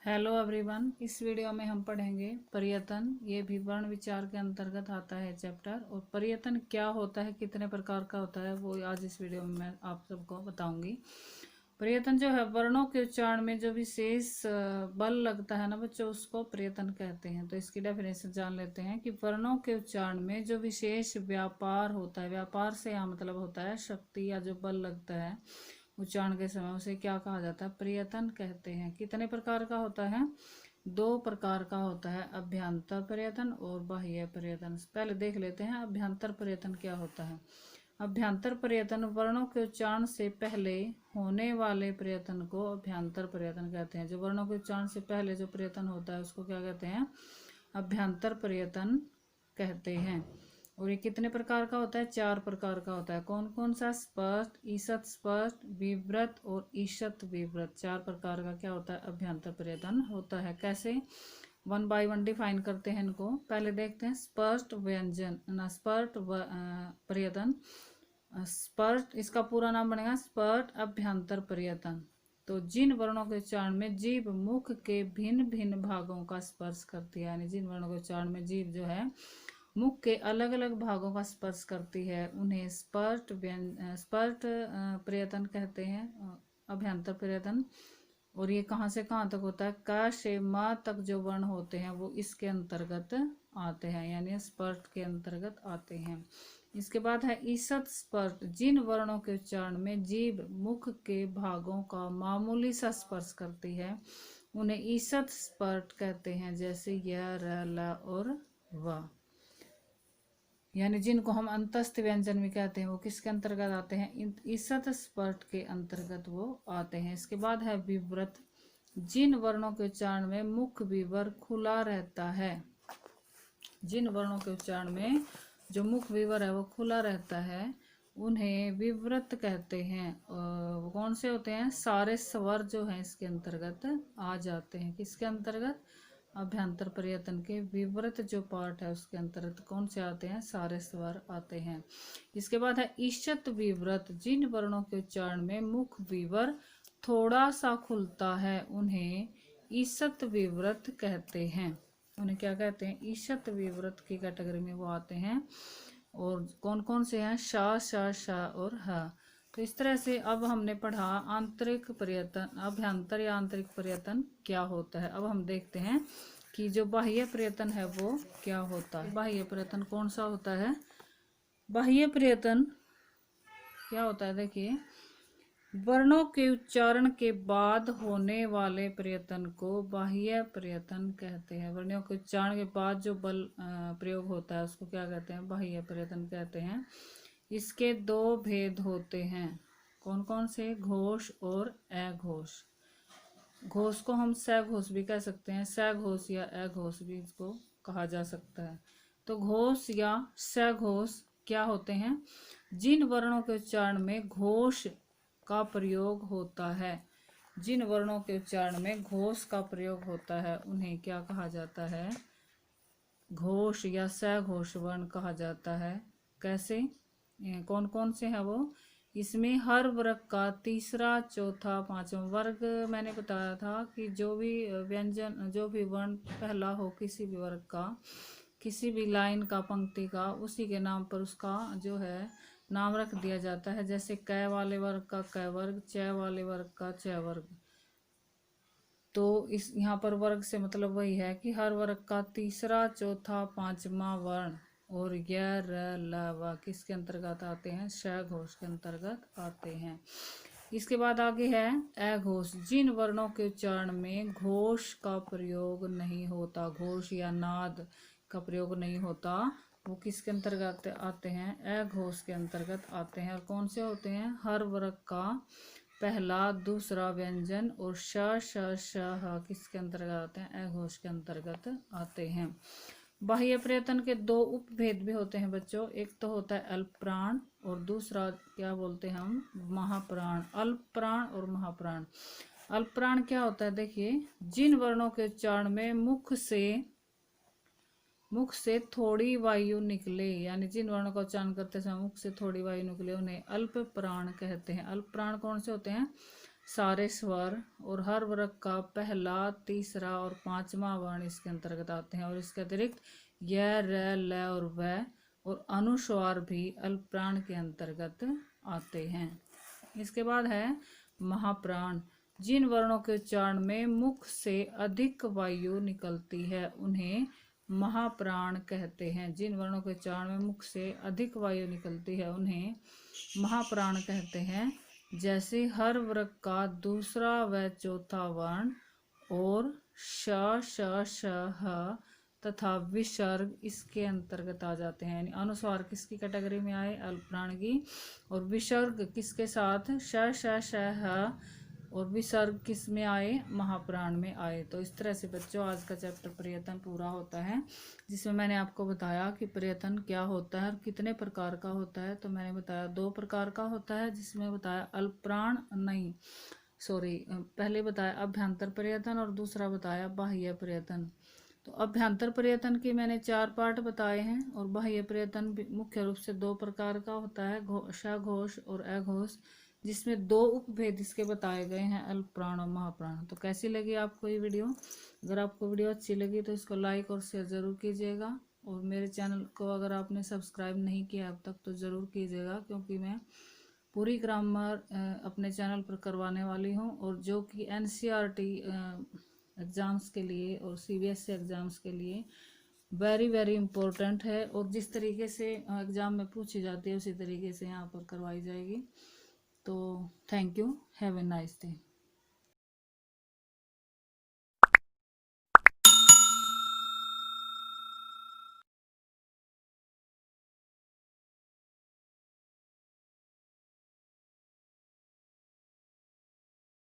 Hello everyone. इस video में हम पढ़ेंगे पर्यटन। ये भी वर्ण विचार के अंतर्गत आता है चैप्टर। और पर्यटन क्या होता है, कितने प्रकार का होता है, वो आज इस वीडियो में मैं आप सबको बताऊंगी। पर्यटन जो है वर्णों के उच्चारण में जो विशेष बल लगता है ना बच्चों, उसको पर्यटन कहते हैं। तो इसकी डेफिनेशन जान लेते हैं कि वर्णों के उच्चारण में जो विशेष व्यापार होता है, व्यापार से यहाँ मतलब होता है शक्ति या जो बल लगता है उच्चारण के समय, उसे क्या कहा जाता है, पर्यटन कहते हैं। कितने प्रकार का होता है? 2 प्रकार का होता है, अभ्यंतर पर्यटन और बाह्य पर्यटन। पहले देख लेते हैं अभ्यंतर पर्यटन क्या होता है। अभ्यंतर पर्यटन वर्णों के उच्चारण से पहले होने वाले पर्यटन को अभ्यंतर पर्यटन कहते हैं। जो वर्णों के उच्चारण से पहले जो पर्यटन होता है उसको क्या कहते हैं? अभ्यंतर पर्यटन कहते हैं। और ये कितने प्रकार का होता है? 4 प्रकार का होता है। कौन कौन सा? स्पष्ट, ईषत् स्पष्ट, विव्रत और ईषत् विव्रत। 4 प्रकार का क्या होता है? अभ्यंतर पर्यटन होता है। कैसे? 1 बाय 1 डिफाइन करते हैं इनको। पहले देखते हैं स्पष्ट व्यंजन ना स्पष्ट पर्यटन। स्पष्ट, इसका पूरा नाम बनेगा स्पष्ट अभ्यंतर पर्यटन। तो जिन वर्णों के उच्चारण में जीभ मुख के भिन्न भिन्न भागों का स्पर्श करती है, यानी जिन वर्णों के उच्चारण में जीभ जो है मुख के अलग अलग भागों का स्पर्श करती है, उन्हें स्पष्ट पर्यटन कहते हैं, अभ्यंतर पर्यटन। और ये कहाँ से कहाँ तक होता है? क से म तक जो वर्ण होते हैं वो इसके अंतर्गत आते हैं, यानी स्पर्श के अंतर्गत आते हैं। इसके बाद है ईषत् स्पर्श। जिन वर्णों के उच्चारण में जीभ मुख के भागों का मामूली सा स्पर्श करती है, उन्हें ईषत् स्पर्श कहते हैं, जैसे य, र, ल और व। यानी जिनको हम अंतस्थ व्यंजन भी कहते हैं, वो किसके अंतर्गत आते हैं? ईषत् स्पर्श के अंतर्गत वो आते हैं। इसके बाद है विव्रत। जिन वर्णों के उच्चारण में मुख विवर खुला रहता है, जिन वर्णों के उच्चारण में जो मुख विवर है वो खुला रहता है, उन्हें विव्रत कहते हैं। वो कौन से होते हैं? सारे स्वर जो हैं इसके अंतर्गत आ जाते हैं। किसके अंतर्गत? अभ्यंतर पर्यटन के विव्रत जो पार्ट है उसके अंतर्गत कौन से आते हैं? सारे स्वर आते हैं। इसके बाद है ईषत् विव्रत। जिन वर्णों के उच्चारण में मुख विवर थोड़ा सा खुलता है, उन्हें ईषत् विव्रत कहते हैं। उन्हें क्या कहते हैं? ईषत् विव्रत की कैटेगरी में वो आते हैं। और कौन कौन से हैं? शा, श, श और ह। तो इस तरह से अब हमने पढ़ा आंतरिक पर्यटन, अभ्यंतर या आंतरिक पर्यटन क्या होता है। अब हम देखते हैं कि जो बाह्य पर्यटन है वो क्या होता है। बाह्य पर्यटन कौन सा होता है? बाह्य पर्यटन क्या होता है? देखिए, वर्णों के उच्चारण के बाद होने वाले पर्यटन को बाह्य पर्यटन कहते हैं। वर्णों के उच्चारण के बाद जो बल प्रयोग होता है उसको क्या कहते हैं? बाह्य पर्यटन कहते हैं। इसके 2 भेद होते हैं। कौन कौन से? घोष और अघोष। घोष को हम सघोष भी कह सकते हैं, सघोष या अघोष भी इसको कहा जा सकता है। तो घोष या सघोष क्या होते हैं? जिन वर्णों के उच्चारण में घोष का प्रयोग होता है, जिन वर्णों के उच्चारण में घोष का प्रयोग होता है, उन्हें क्या कहा जाता है? घोष या सघोष वर्ण कहा जाता है। कैसे? कौन कौन से हैं वो? इसमें हर वर्ग का तीसरा, चौथा, पांचवा वर्ग मैंने बताया था कि जो भी व्यंजन, जो भी वर्ण पहला हो किसी भी वर्ग का, किसी भी लाइन का, पंक्ति का, उसी के नाम पर उसका जो है नाम रख दिया जाता है। जैसे क वाले वर्ग का क वर्ग, च वाले वर्ग का च वर्ग। तो इस यहाँ पर वर्ग से मतलब वही है कि हर वर्ग का तीसरा, चौथा, पांचवा वर्ण और य, र, ल, व किसके अंतर्गत आते हैं? सघोष के अंतर्गत आते हैं। इसके बाद आगे है अघोष। जिन वर्णों के उच्चारण में घोष का प्रयोग नहीं होता, घोष या नाद का प्रयोग नहीं होता, वो किसके अंतर्गत आते हैं? अघोष के अंतर्गत आते हैं। और कौन से होते हैं? हर वर्ग का पहला, दूसरा व्यंजन और श, श, श, ह किसके अंतर्गत आते हैं? अघोष के अंतर्गत आते हैं। बाह्य पर्यटन के 2 उपभेद भी होते हैं बच्चों। एक तो होता है अल्प प्राण और दूसरा क्या बोलते हैं हम? महाप्राण। अल्प प्राण और महाप्राण। अल्प प्राण क्या होता है? देखिए, जिन वर्णों के उच्चारण में मुख से थोड़ी वायु निकले, यानी जिन वर्णों का उच्चारण करते समय मुख से थोड़ी वायु निकले, उन्हें अल्प प्राण कहते हैं। अल्प प्राण कौन से होते हैं? सारे स्वर और हर वर्ग का पहला, तीसरा और पांचवा वर्ण इसके अंतर्गत आते हैं। और इसके अतिरिक्त य, र, ल और व और अनुस्वार भी अल्प प्राण के अंतर्गत आते हैं। इसके बाद है महाप्राण। जिन वर्णों के उच्चारण में मुख से अधिक वायु निकलती है उन्हें महाप्राण कहते हैं। जिन वर्णों के उच्चारण में मुख से अधिक वायु निकलती है उन्हें महाप्राण कहते हैं। जैसे हर वर्ग का दूसरा व चौथा वर्ण और श, श, श, ह तथा विसर्ग इसके अंतर्गत आ जाते हैं। यानी अनुस्वार किसकी कैटेगरी में आए? अल्प प्राण की। और विसर्ग किसके साथ? श, श, श, ह और विसर्ग किस में आए? महाप्राण में आए। तो इस तरह से बच्चों आज का चैप्टर प्रयत्न पूरा होता है, जिसमें मैंने आपको बताया कि प्रयत्न क्या होता है और कितने प्रकार का होता है। तो मैंने बताया 2 प्रकार का होता है, जिसमें बताया अल्प प्राण नहीं सॉरी पहले बताया अभ्यंतर प्रयत्न और दूसरा बताया बाह्य प्रयत्न। तो अभ्यंतर प्रयत्न के मैंने 4 पार्ट बताए हैं और बाह्य प्रयत्न मुख्य रूप से 2 प्रकार का होता है, सघोष और अघोष, जिसमें 2 उपभेद इसके बताए गए हैं, अल्प प्राण और महाप्राण। तो कैसी लगी आपको ये वीडियो? अगर आपको वीडियो अच्छी लगी तो इसको लाइक और शेयर ज़रूर कीजिएगा। और मेरे चैनल को अगर आपने सब्सक्राइब नहीं किया अब तक तो ज़रूर कीजिएगा, क्योंकि मैं पूरी ग्रामर अपने चैनल पर करवाने वाली हूँ। और जो कि NCERT एग्ज़ाम्स के लिए और CBSE एग्ज़ाम्स के लिए वेरी वेरी इम्पोर्टेंट है। और जिस तरीके से एग्ज़ाम में पूछी जाती है उसी तरीके से यहाँ पर करवाई जाएगी। तो thank you, have a nice day.